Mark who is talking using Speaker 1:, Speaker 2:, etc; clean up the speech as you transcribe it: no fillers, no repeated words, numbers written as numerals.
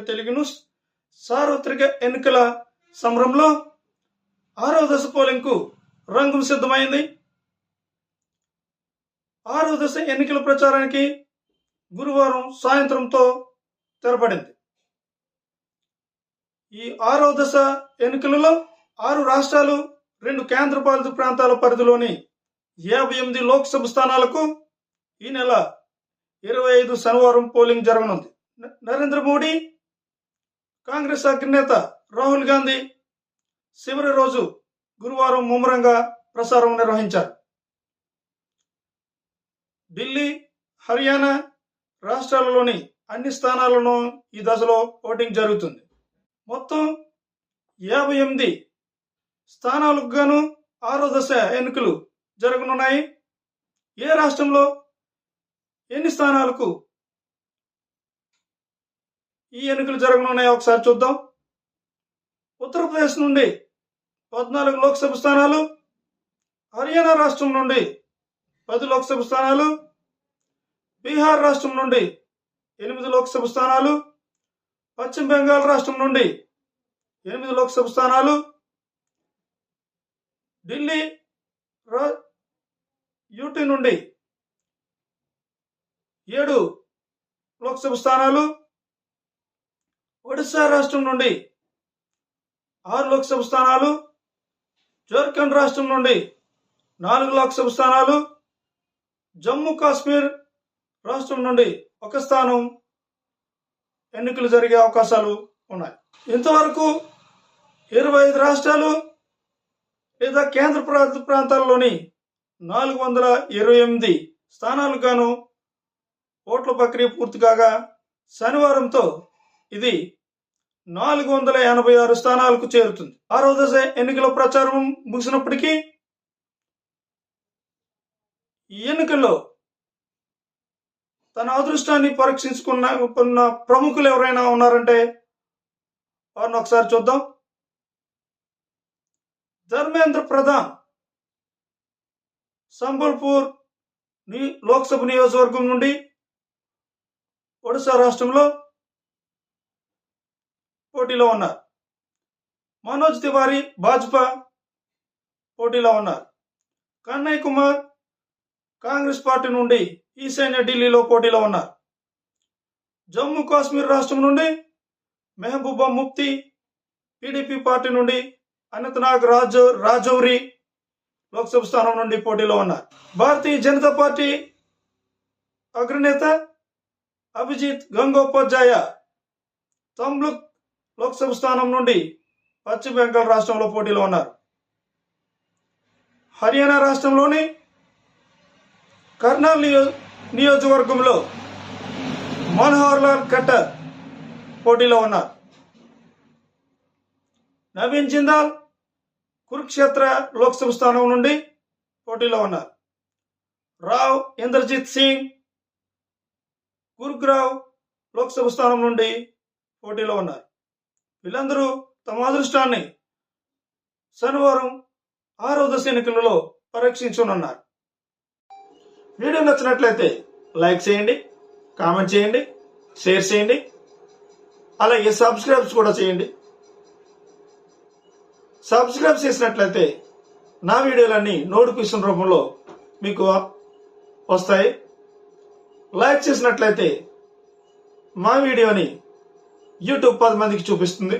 Speaker 1: Telugu news. సార్వత్రిక ఎన్నికల సమరంలో 6వ దశ పోలింగ్ కు రంగం సిద్ధమైంది. 6వ దశ ఎన్నికల ప్రచారానికి గురువారం సాయంత్రంతో తెరపడింది. ఈ 6వ దశ ఎన్నికలలో 6 రాష్ట్రాలు, 2 కేంద్రపాలిత ప్రాంతాల పరిధిలోని 58 లోక్సభ స్థానాలకు ఈ నెల 25 శనివారం పోలింగ్ జరగనుంది. నరేంద్ర మోడీ, కాంగ్రెస్ అగ్రనేత రాహుల్ గాంధీ చివరి రోజు గురువారం ముమ్మరంగా ప్రచారం నిర్వహించారు. ఢిల్లీ, హర్యానా రాష్ట్రాలలోని అన్ని స్థానాలను ఈ దశలో ఓటింగ్ జరుగుతుంది. మొత్తం 58 స్థానాలకు గాను 6వ దశ ఎన్నికలు జరగనున్నాయి. ఏ రాష్ట్రంలో ఎన్ని స్థానాలకు ఈ ఎన్నికలు జరగనున్నాయో ఒకసారి చూద్దాం. ఉత్తరప్రదేశ్ నుండి 14 లోక్సభ స్థానాలు, హర్యానా రాష్ట్రం నుండి 10 లోక్సభ స్థానాలు, బీహార్ రాష్ట్రం నుండి 8 లోక్సభ స్థానాలు, పశ్చిమ బెంగాల్ రాష్ట్రం నుండి 8 లోక్సభ స్థానాలు, ఢిల్లీ యూటీ నుండి 7 లోక్సభ స్థానాలు, ఒడిశా రాష్ట్రం నుండి 6 లోక్సభ స్థానాలు, జార్ఖండ్ రాష్ట్రం నుండి 4 లోక్సభ స్థానాలు, జమ్మూ కాశ్మీర్ రాష్ట్రం నుండి 1 స్థానం ఎన్నికలు జరిగే అవకాశాలు ఉన్నాయి. ఇంతవరకు 25 రాష్ట్రాలు లేదా కేంద్ర పాలిత ప్రాంతాల్లోని 428 స్థానాలకు గాను ఓట్ల ప్రక్రియ పూర్తి కాగా శనివారంతో ఇది 486 స్థానాలకు చేరుతుంది. 6వ దశ ఎన్నికల ప్రచారం ముగిసినప్పటికీ ఈ ఎన్నికల్లో తన అదృష్టాన్ని పరీక్షించుకున్న ప్రముఖులు ఎవరైనా ఉన్నారంటే వారిని ఒకసారి చూద్దాం. ధర్మేంద్ర ప్రధాన్ సంబల్పూర్ లోక్సభ నియోజకవర్గం నుండి ఒడిశా రాష్ట్రంలో పోటీలో ఉన్నారు. మనోజ్ తివారీ భాజపా పోటీలో ఉన్నారు. కన్నయ్య కుమార్ కాంగ్రెస్ పార్టీ నుండి ఈశాన్య ఢిల్లీలో పోటీలో ఉన్నారు. జమ్మూ కాశ్మీర్ రాష్ట్రం నుండి మెహబూబా ముఫ్తీ పీడీపీ పార్టీ నుండి అనంతనాగ్ రాజౌరి లోక్సభ స్థానం నుండి పోటీలో ఉన్నారు. భారతీయ జనతా పార్టీ అగ్రనేత అభిజిత్ గంగోపాధ్యాయ తమ్లుక్ లోక్సభ స్థానం నుండి పశ్చిమ బెంగాల్ రాష్ట్రంలో పోటీలో ఉన్నారు. హర్యానా రాష్ట్రంలోని కర్నాల్ నియోజకవర్గంలో మనోహర్ లాల్ ఖట్టర్ పోటీలో ఉన్నారు. నవీన్ జిందాల్ కురుక్షేత్ర లోక్సభ స్థానం నుండి పోటీలో ఉన్నారు. రావ్ ఇంద్రజిత్ సింగ్ గురుగ్రావ్ లోక్సభ స్థానం నుండి పోటీలో ఉన్నారు. వీళ్ళందరూ తమ అదృష్టాన్ని శనివారం 6వ దశ ఎన్నికలలో పరీక్షించనున్నారు. వీడియో నచ్చినట్లయితే లైక్ చేయండి, కామెంట్ చేయండి, షేర్ చేయండి, అలాగే సబ్స్క్రైబ్స్ కూడా చేయండి. సబ్స్క్రైబ్ చేసినట్లయితే నా వీడియోలన్నీ నోటిఫికేషన్ రూపంలో మీకు వస్తాయి. లైక్ చేసినట్లయితే మా వీడియోని యూట్యూబ్ 10 మందికి చూపిస్తుంది.